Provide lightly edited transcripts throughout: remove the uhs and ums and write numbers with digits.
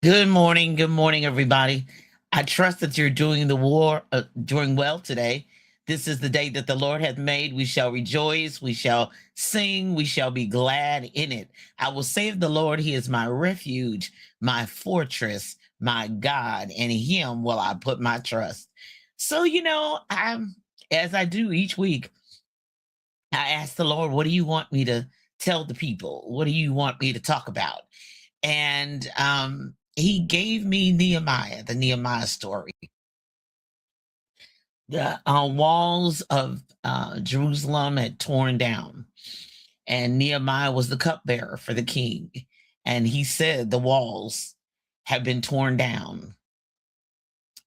Good morning, everybody. I trust that you're doing well today. This is the day that the Lord hath made. We shall rejoice, we shall sing, we shall be glad in it. I will say of the Lord, He is my refuge, my fortress, my God, and in Him will I put my trust. So, as I do each week, I ask the Lord, what do you want me to tell the people? What do you want me to talk about? And he gave me Nehemiah, the Nehemiah story. The walls of Jerusalem had torn down, and Nehemiah was the cupbearer for the king. And he said, the walls have been torn down.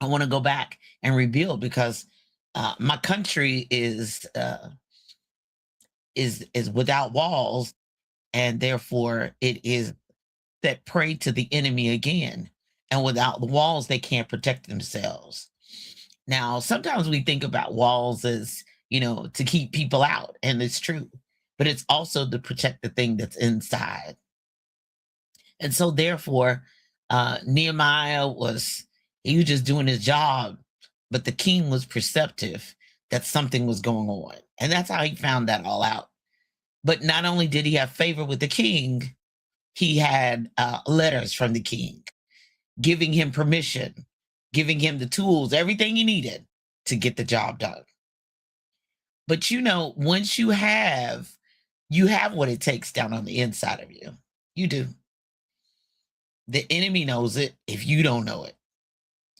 I want to go back and rebuild because my country is without walls, and therefore it is that prey to the enemy again. And without the walls, they can't protect themselves. Now, sometimes we think about walls as, to keep people out, and it's true, but it's also to protect the thing that's inside. And so, therefore, Nehemiah he was just doing his job, but the king was perceptive that something was going on. And that's how he found that all out. But not only did he have favor with the king, he had letters from the king giving him permission, giving him the tools, everything he needed to get the job done. But once you have what it takes down on the inside of you. You do. The enemy knows it if you don't know it.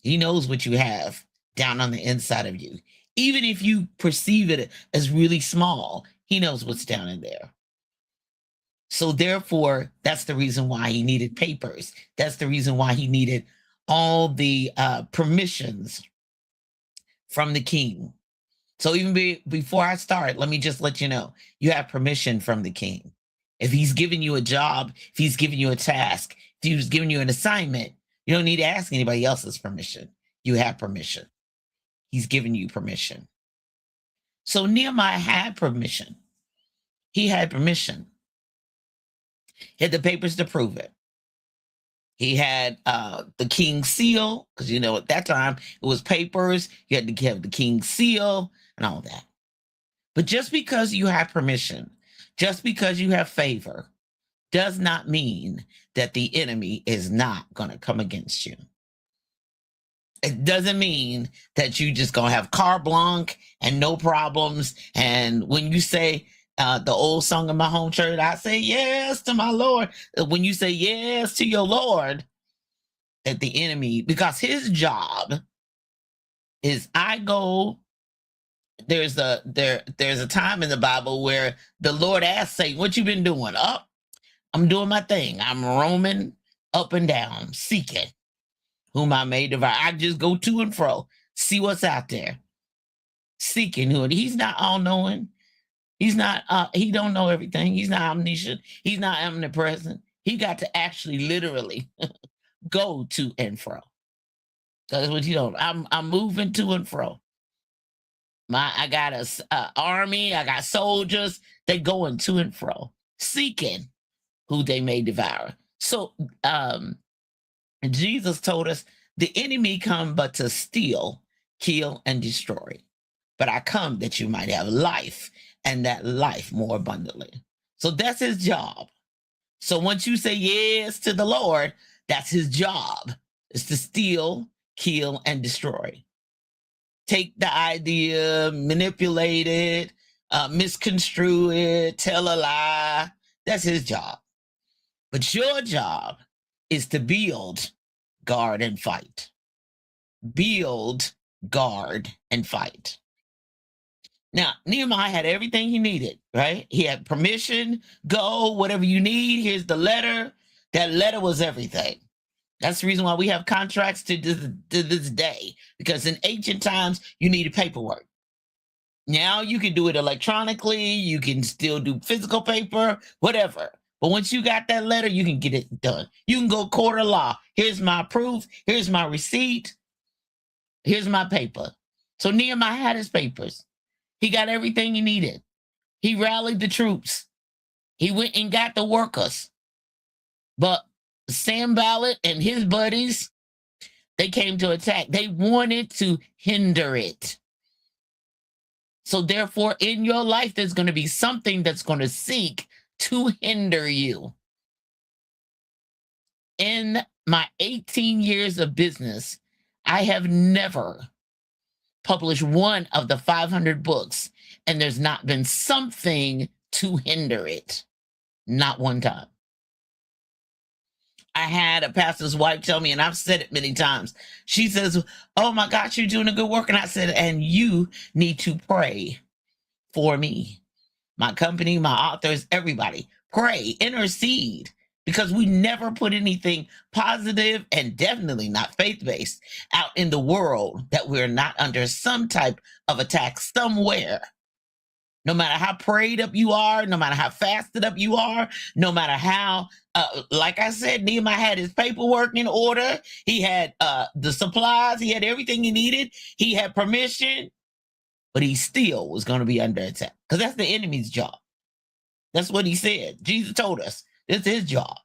He knows what you have down on the inside of you. Even if you perceive it as really small, he knows what's down in there. So therefore, that's the reason why he needed papers. That's the reason why he needed all the permissions from the king. So even before I start, let me just let you know, you have permission from the king. If he's giving you a job, if he's giving you a task, if he's giving you an assignment, you don't need to ask anybody else's permission. You have permission. He's giving you permission. So Nehemiah had permission. He had permission. He had the papers to prove it. He had the king's seal, because at that time it was papers. You had to have the king's seal and all that. But just because you have permission, just because you have favor, does not mean that the enemy is not going to come against you. It doesn't mean that you just going to have carte blanche and no problems. And when you say, the old song in my home church, I say yes to my Lord. When you say yes to your Lord, that the enemy, because his job is there's a time in the Bible where the Lord asked Satan, what you been doing? I'm doing my thing. I'm roaming up and down, seeking whom I may devour. I just go to and fro, see what's out there, seeking who. He's not all knowing. He's not, he don't know everything. He's not omniscient. He's not omnipresent. He got to actually literally go to and fro. That's what you don't. I'm moving to and fro. I got a army, I got soldiers, they going to and fro, seeking who they may devour. So Jesus told us the enemy come but to steal, kill, and destroy. But I come that you might have life, and that life more abundantly. So that's his job. So once you say yes to the Lord, that's his job, is to steal, kill, and destroy. Take the idea, manipulate it, misconstrue it, tell a lie. That's his job. But your job is to build, guard, and fight. Build, guard, and fight. Now, Nehemiah had everything he needed, right? He had permission, go, whatever you need. Here's the letter. That letter was everything. That's the reason why we have contracts to this day, because in ancient times, you needed paperwork. Now you can do it electronically. You can still do physical paper, whatever. But once you got that letter, you can get it done. You can go court of law. Here's my proof. Here's my receipt. Here's my paper. So Nehemiah had his papers. He got everything he needed. He rallied the troops. He went and got the workers. But Sanballat and his buddies, they came to attack. They wanted to hinder it. So therefore, in your life, there's going to be something that's going to seek to hinder you. In my 18 years of business, I have never published one of the 500 books, and there's not been something to hinder it. Not one time. I had a pastor's wife tell me, and I've said it many times. She says, "Oh my gosh, you're doing a good work." And I said, "And you need to pray for me, my company, my authors, everybody. Pray, intercede, because we never put anything positive and definitely not faith-based out in the world that we're not under some type of attack somewhere. No matter how prayed up you are, no matter how fasted up you are, no matter how, like I said, Nehemiah had his paperwork in order. He had the supplies. He had everything he needed. He had permission, but he still was going to be under attack because that's the enemy's job. That's what he said. Jesus told us it's his job.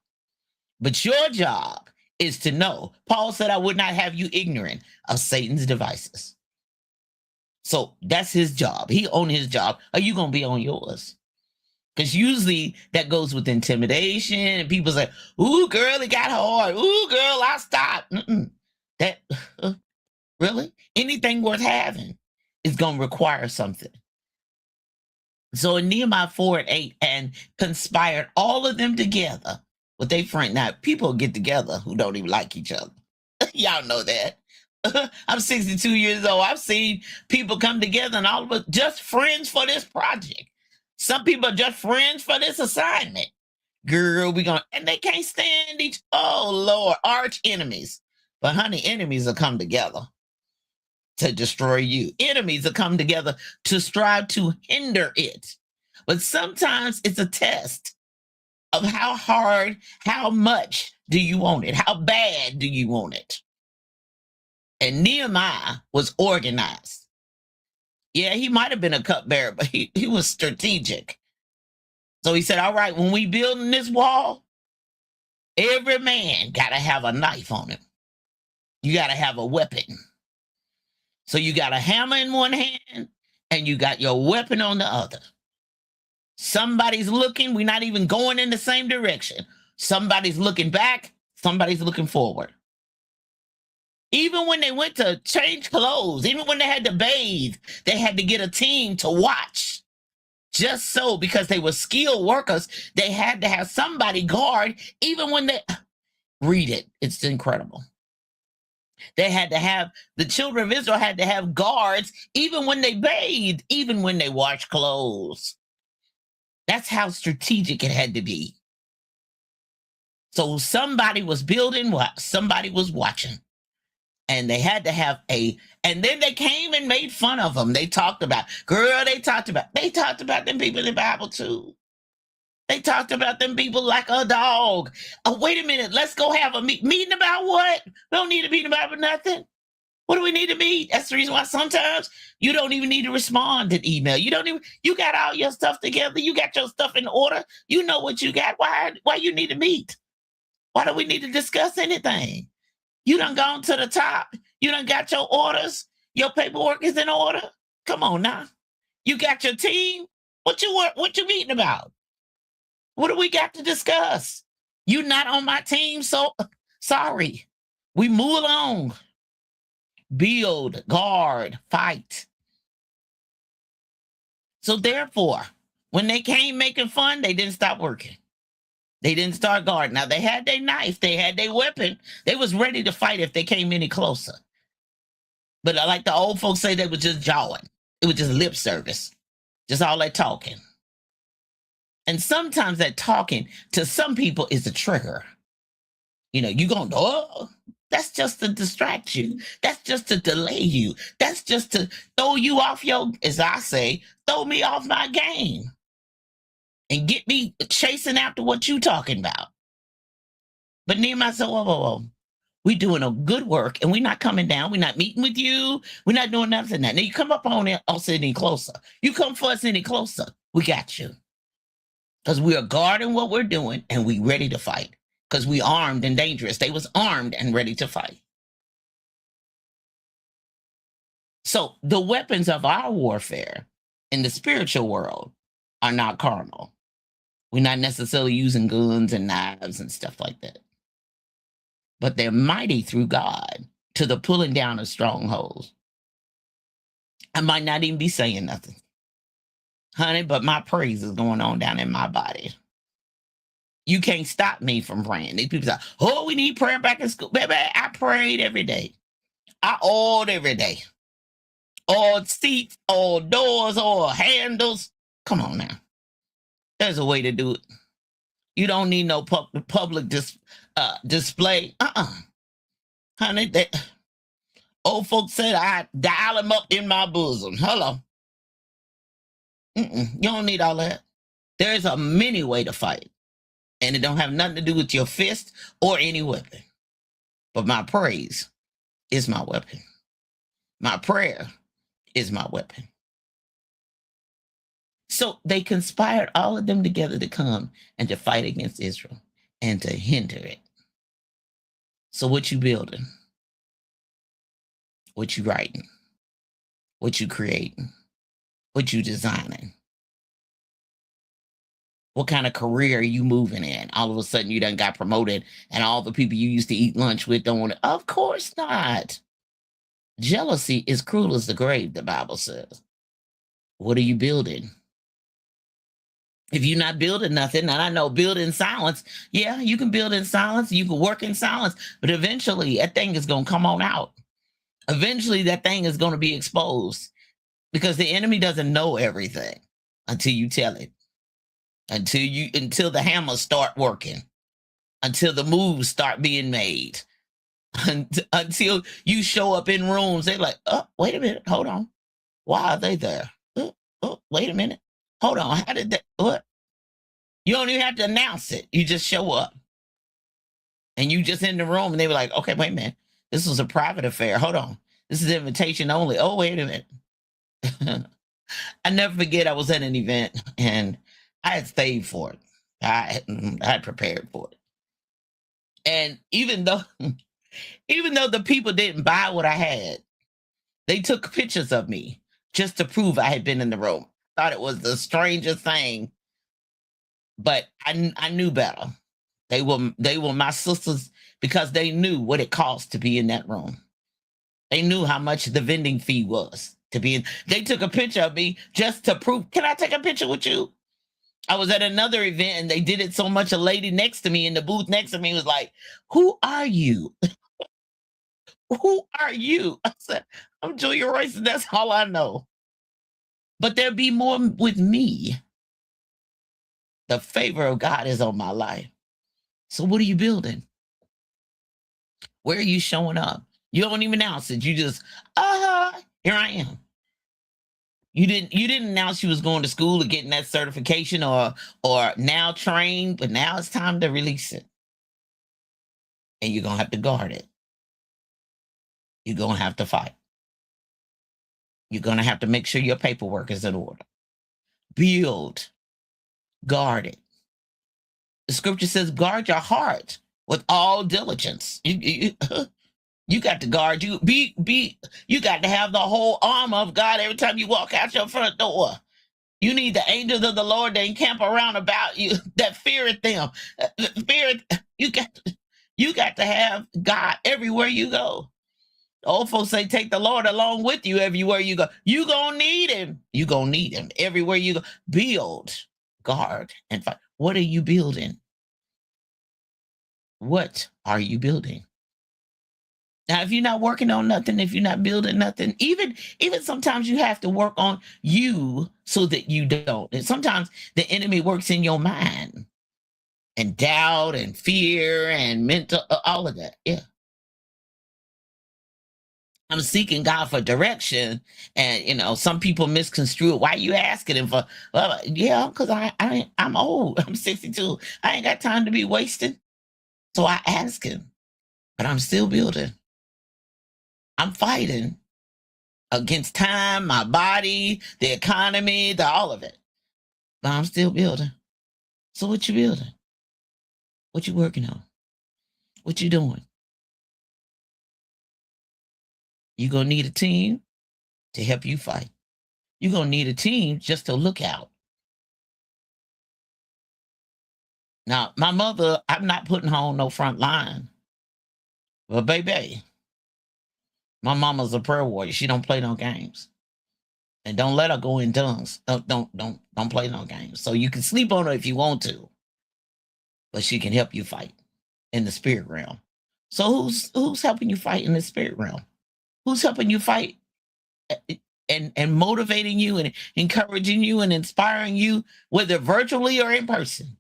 But your job is to know. Paul said, "I would not have you ignorant of Satan's devices." So that's his job. He on his job. Are you going to be on yours? Because usually that goes with intimidation. And people say, "Ooh, girl, it got hard. Ooh, girl, I stopped." That, really? Anything worth having is going to require something. So in Nehemiah 4:8, and conspired all of them together with their friend. Now, people get together who don't even like each other. Y'all know that. I'm 62 years old. I've seen people come together and all of us just friends for this project. Some people are just friends for this assignment. Girl, and they can't stand oh Lord, arch enemies. But honey, enemies will come together to destroy you. Enemies will come together to strive to hinder it. But sometimes it's a test of how hard, how much do you want it? How bad do you want it? And Nehemiah was organized. Yeah, he might have been a cupbearer, but he was strategic. So he said, "All right, when we building this wall, every man got to have a knife on him. You got to have a weapon. So you got a hammer in one hand and you got your weapon on the other. Somebody's looking. We're not even going in the same direction. Somebody's looking back. Somebody's looking forward. Even when they went to change clothes, even when they had to bathe, they had to get a team to watch. Just so, because they were skilled workers, they had to have somebody guard, even when they read it. It's incredible. They had to have, the children of Israel had to have guards, even when they bathed, even when they washed clothes. That's how strategic it had to be. So somebody was building what somebody was watching. And they had to have and then they came and made fun of them. They talked about, they talked about them people in the Bible too. They talked about them people like a dog. Oh, wait a minute, let's go have a meeting about what? We don't need a meeting about nothing. What do we need to meet? That's the reason why sometimes you don't even need to respond to email. You got all your stuff together. You got your stuff in order. You know what you got. Why you need to meet? Why do we need to discuss anything? You done gone to the top. You done got your orders. Your paperwork is in order. Come on now. You got your team. What you meeting about? What do we got to discuss? You not on my team, so sorry. We move along. Build, guard, fight. So therefore, when they came making fun, they didn't stop working. They didn't start guarding. Now, they had their knife. They had their weapon. They was ready to fight if they came any closer. But like the old folks say, they was just jawing. It was just lip service. Just all that talking. And sometimes that talking to some people is a trigger. You going, "Oh, that's just to distract you. That's just to delay you. That's just to throw you off as I say, throw me off my game. And get me chasing after what you talking about." But Nehemiah said, whoa. We doing a good work and we're not coming down. We're not meeting with you. We're not doing nothing. Now you come up on us any closer. You come for us any closer. We got you. Because we are guarding what we're doing and we ready to fight. because we armed and dangerous. They was armed and ready to fight. So the weapons of our warfare in the spiritual world are not carnal. We're not necessarily using guns and knives and stuff like that. But they're mighty through God to the pulling down of strongholds. I might not even be saying nothing, honey, but my praise is going on down in my body. You can't stop me from praying. These people say, oh, we need prayer back in school. Baby, I prayed every day. I oiled every day. Oiled seats, oiled doors, oiled handles. Come on now. There's a way to do it. You don't need no public display. Honey, old folks said I dial him up in my bosom. Hello. You don't need all that. There's a many way to fight. And it don't have nothing to do with your fist or any weapon. But my praise is my weapon. My prayer is my weapon. So they conspired all of them together to come and to fight against Israel and to hinder it. So what you building? What you writing? What you creating? What you designing? What kind of career are you moving in? All of a sudden you done got promoted and all the people you used to eat lunch with don't want to. Of course not. Jealousy is cruel as the grave, the Bible says. What are you building? If you're not building nothing, and I know build in silence, yeah, you can build in silence, you can work in silence, but eventually that thing is going to come on out. Eventually that thing is going to be exposed because the enemy doesn't know everything until you tell it. Until the hammers start working, until the moves start being made, until you show up in rooms, they're like, oh, wait a minute, hold on. Why are they there? Oh, wait a minute. Hold on. How did that? What? You don't even have to announce it. You just show up. And you just in the room and they were like, okay, wait a minute. This was a private affair. Hold on. This is invitation only. Oh, wait a minute. I never forget I was at an event and I had stayed for it. I had prepared for it. And even though the people didn't buy what I had, they took pictures of me just to prove I had been in the room. Thought it was the strangest thing, but I knew better. They were my sisters because they knew what it cost to be in that room. They knew how much the vending fee was to be in. They took a picture of me just to prove, can I take a picture with you? I was at another event and they did it so much a lady next to me in the booth next to me was like, who are you? Who are you? I said, I'm Julia Royce and that's all I know. But there'll be more with me. The favor of God is on my life. So what are you building? Where are you showing up? You don't even announce it. You just, here I am. You didn't announce you was going to school or getting that certification or now trained, but now it's time to release it. And you're gonna have to guard it. You're gonna have to fight. You're gonna have to make sure your paperwork is in order. Build, guard it. The scripture says, guard your heart with all diligence. You got to guard you. You got to have the whole armor of God every time you walk out your front door. You need the angels of the Lord that encamp around about you, that feareth them. You got to have God everywhere you go. The old folks say, take the Lord along with you everywhere you go. You gonna need him. You gonna need him everywhere you go. Build, guard, and fight. What are you building? What are you building? Now, if you're not working on nothing, if you're not building nothing, even sometimes you have to work on you so that you don't. And sometimes the enemy works in your mind and doubt and fear and mental, all of that. Yeah. I'm seeking God for direction. And, some people misconstrue it. Why are you asking him for? Well, yeah, because I'm old. I'm 62. I ain't got time to be wasting. So I ask him, but I'm still building. I'm fighting against time, my body, the economy, all of it. But I'm still building. So what you building? What you working on? What you doing? You gonna need a team to help you fight. You're gonna need a team just to look out. Now, my mother, I'm not putting her on no front line. But baby, my mama's a prayer warrior. She don't play no games. And don't let her go in tongues. Don't play no games. So you can sleep on her if you want to, but she can help you fight in the spirit realm. So who's helping you fight in the spirit realm? Who's helping you fight and motivating you and encouraging you and inspiring you, whether virtually or in person?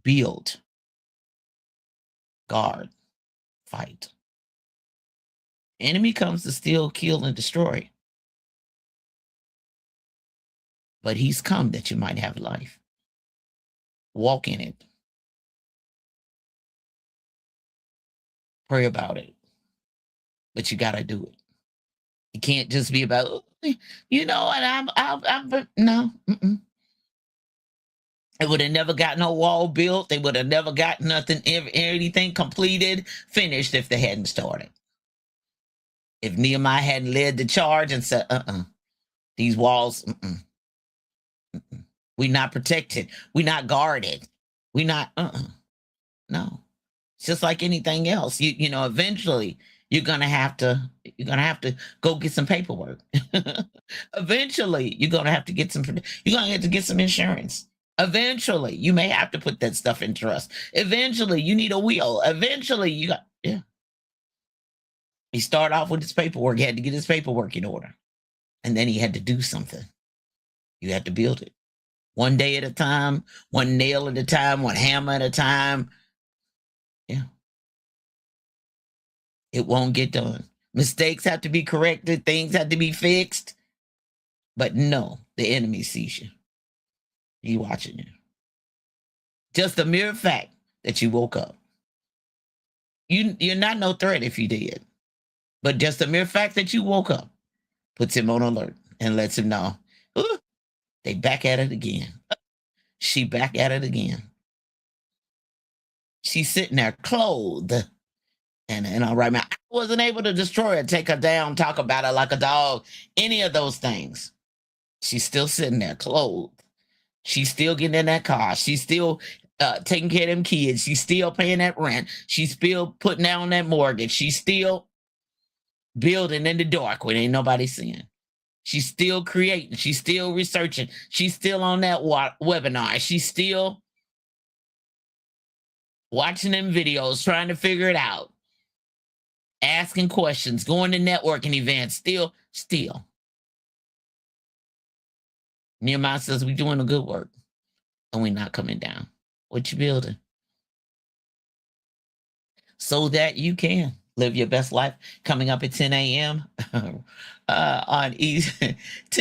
Build, guard, fight. Enemy comes to steal, kill, and destroy. But he's come that you might have life. Walk in it. Pray about it. But you got to do it. It can't just be about, you know, and I'm no. Mm-mm. They would have never got no wall built. They would have never got nothing, anything completed, finished if they hadn't started. If Nehemiah hadn't led the charge and said, these walls, we're not protected. We're not guarded. We're not, no. It's just like anything else. You know, eventually you're gonna have to go get some paperwork. Eventually, you're gonna have to get some insurance. Eventually, you may have to put that stuff in trust. Eventually, you need a will. Eventually, he started off with his paperwork. He had to get his paperwork in order. And then he had to do something. You had to build it. One day at a time, one nail at a time, one hammer at a time. Yeah. It won't get done. Mistakes have to be corrected. Things have to be fixed. But no, the enemy sees you. He's watching you. Just the mere fact that you woke up. You're not no threat if you did. But just the mere fact that you woke up puts him on alert and lets him know, they back at it again. She back at it again. She's sitting there clothed. And all right, man, I wasn't able to destroy her, take her down, talk about her like a dog, any of those things. She's still sitting there clothed. She's still getting in that car. She's still taking care of them kids. She's still paying that rent. She's still putting down that mortgage. She's still building in the dark when ain't nobody seeing. She's still creating. She's still researching. She's still on that webinar. She's still watching them videos, trying to figure it out, asking questions, going to networking events. Still. Nehemiah says, we're doing a good work and we're not coming down. What you building? So that you can live your best life. Coming up at 10 a.m. On 10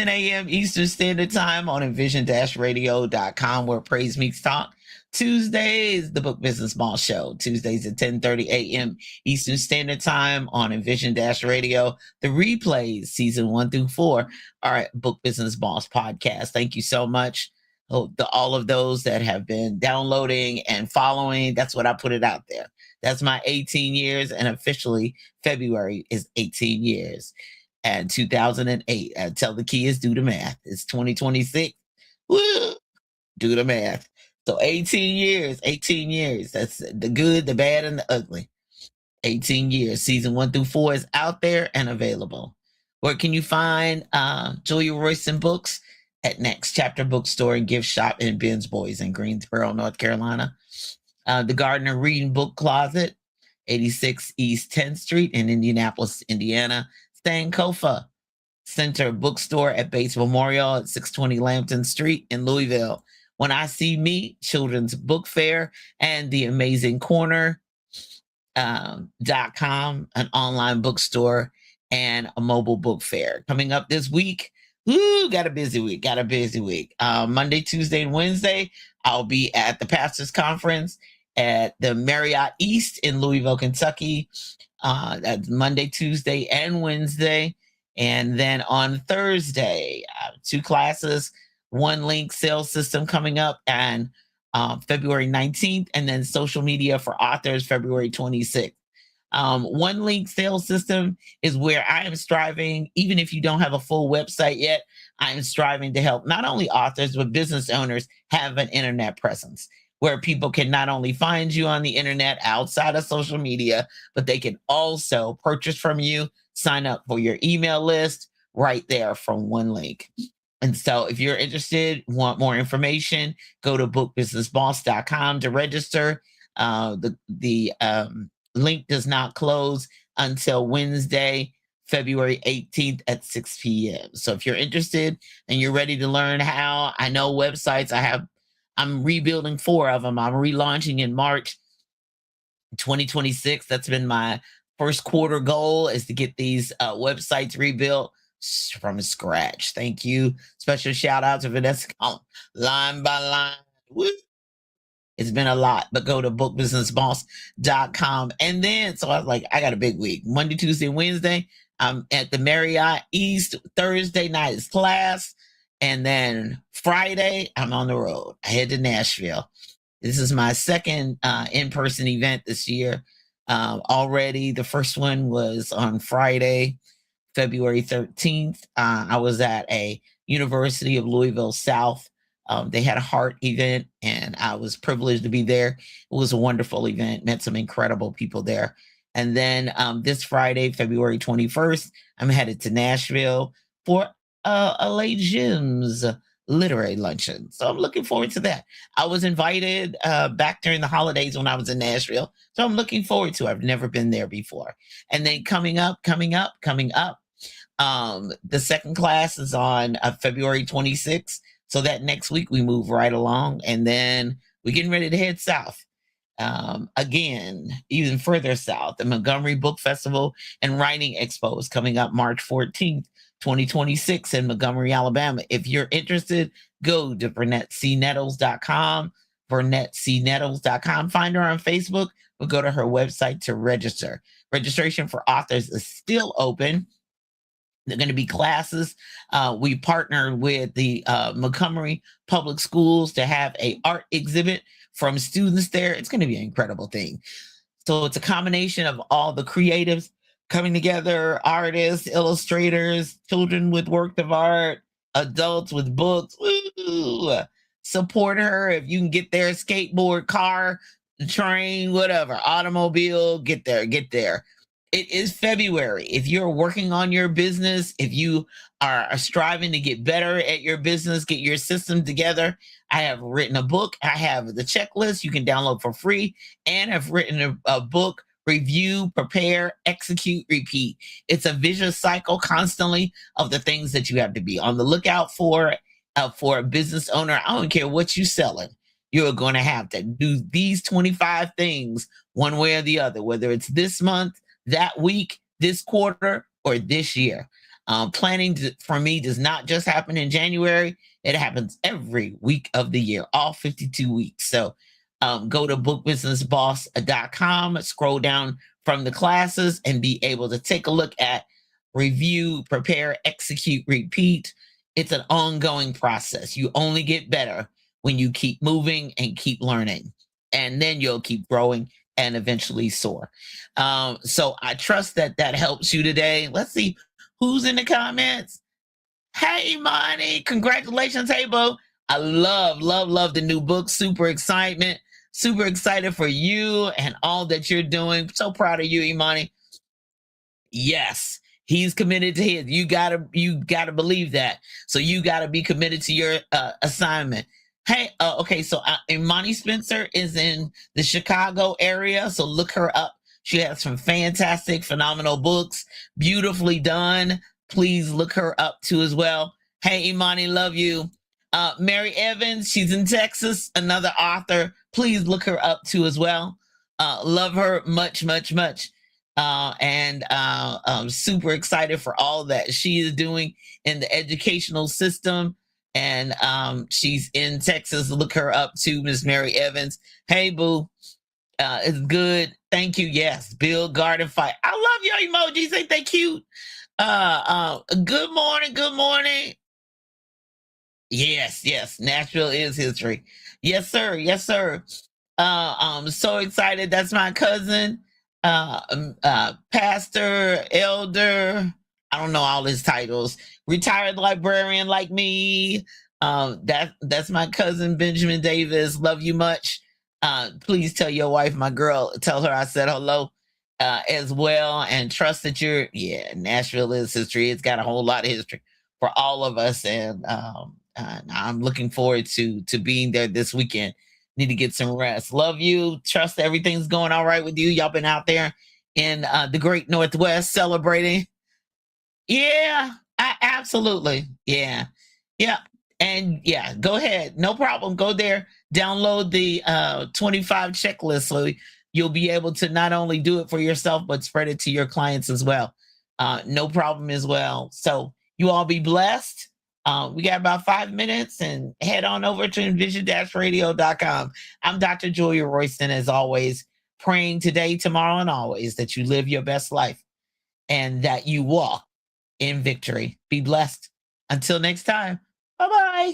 a.m. Eastern Standard Time on envision-radio.com, where praise meets talk. Tuesdays, the Book Business Boss Show. Tuesdays at 10:30 a.m. Eastern Standard Time on Envision-Radio. The replays, season 1 through 4, are Book Business Boss podcast. Thank you so much. All of those that have been downloading and following, that's what I put it out there. That's my 18 years, and officially February is 18 years. And 2008, tell the kids, do the math. It's 2026. Woo! Do the math. So 18 years. That's the good, the bad, and the ugly. 18 years. Season 1 through 4 is out there and available. Where can you find Julia Royston books? At Next Chapter Bookstore and Gift Shop in Ben's Boys in Greensboro, North Carolina. The Gardner Reading Book Closet, 86 East 10th Street in Indianapolis, Indiana. Sankofa Center Bookstore at Bates Memorial at 620 Lambton Street in Louisville. When I See Me, Children's Book Fair, and The Amazing Corner .com, an online bookstore and a mobile book fair. Coming up this week, got a busy week. Monday, Tuesday, and Wednesday, I'll be at the Pastors Conference at the Marriott East in Louisville, Kentucky. That's Monday, Tuesday, and Wednesday. And then on Thursday, 2 classes, 1 link sales system coming up, and February 19th, and then social media for authors, February 26th. One Link Sales System is where I am striving, even if you don't have a full website yet, I am striving to help not only authors, but business owners have an internet presence where people can not only find you on the internet outside of social media, but they can also purchase from you, sign up for your email list right there from One Link. And so if you're interested, want more information, go to bookbusinessboss.com to register. The link does not close until Wednesday, February 18th at 6 p.m. So if you're interested and you're ready to learn how, I know websites, I'm rebuilding 4 of them. I'm relaunching in March 2026. That's been my first quarter goal, is to get these websites rebuilt from scratch. Thank you. Special shout out to Vanessa line by line. Woo. It's been a lot, but go to bookbusinessboss.com. And then, so I was like, I got a big week. Monday, Tuesday, Wednesday, I'm at the Marriott East. Thursday night is class. And then Friday, I'm on the road. I head to Nashville. This is my second in-person event this year. Already, the first one was on Friday, February 13th. I was at a University of Louisville South. They had a heart event, and I was privileged to be there. It was a wonderful event, met some incredible people there. And then this Friday, February 21st, I'm headed to Nashville for LA Jim's literary luncheon. So I'm looking forward to that. I was invited back during the holidays when I was in Nashville. So I'm looking forward to it. I've never been there before. And then coming up, the second class is on February 26th. So that next week we move right along, and then we're getting ready to head south. Again, even further south, the Montgomery Book Festival and Writing Expo is coming up March 14th, 2026 in Montgomery, Alabama. If you're interested, go to BurnettCNettles.com, BurnettCNettles.com. Find her on Facebook, or go to her website to register. Registration for authors is still open. They're going to be classes. We partnered with the Montgomery Public Schools to have a art exhibit from students there. It's going to be an incredible thing. So it's a combination of all the creatives coming together, artists, illustrators, children with works of art, adults with books. Woo! Support her if you can get there, skateboard, car, train, whatever, automobile, get there. It is February. If you're working on your business, if you are striving to get better at your business, get your system together, I have written a book. I have the checklist you can download for free, and I've written a book, Review, Prepare, Execute, Repeat. It's a vicious cycle constantly of the things that you have to be on the lookout for a business owner. I don't care what you're selling. You're going to have to do these 25 things one way or the other, whether it's this month, that week, this quarter, or this year. Planning for me does not just happen in January. It happens every week of the year, all 52 weeks. So go to bookbusinessboss.com, scroll down from the classes, and be able to take a look at Review, Prepare, Execute, Repeat. It's an ongoing process. You only get better when you keep moving and keep learning. And then you'll keep growing and eventually soar. So I trust that helps you today. Let's see who's in the comments. Hey, Monty, congratulations. Hey, Bo. I love the new book. Super excited for you and all that you're doing. So proud of you, Imani. Yes, he's committed to his. You gotta believe that. So you gotta be committed to your assignment. Hey, okay, so Imani Spencer is in the Chicago area, so look her up. She has some fantastic, phenomenal books, beautifully done. Please look her up too as well. Hey, Imani, love you. Mary Evans, she's in Texas, another author. Please look her up too as well. Love her much. And I'm super excited for all that she is doing in the educational system. And she's in Texas. Look her up too, Miss Mary Evans. Hey, boo. It's good. Thank you. Yes. Bill Garden Fight. I love your emojis. Ain't they cute? Good morning. Yes, yes. Nashville is history. Yes, sir. Yes, sir. I'm so excited. That's my cousin, pastor, elder. I don't know all his titles. Retired librarian like me. That's my cousin Benjamin Davis. Love you much. Please tell your wife, my girl, tell her I said hello as well, and trust that you're. Yeah, Nashville is history. It's got a whole lot of history for all of us, and I'm looking forward to being there this weekend. Need to get some rest. Love you. Trust everything's going all right with you. Y'all been out there in the Great Northwest celebrating. Yeah, absolutely. Yeah, yeah, and yeah. Go ahead, no problem. Go there, download the 25 checklist, so you'll be able to not only do it for yourself but spread it to your clients as well. No problem as well. So you all be blessed. We got about 5 minutes, and head on over to envision-radio.com. I'm Dr. Julia Royston, as always, praying today, tomorrow, and always that you live your best life and that you walk in victory. Be blessed. Until next time. Bye bye.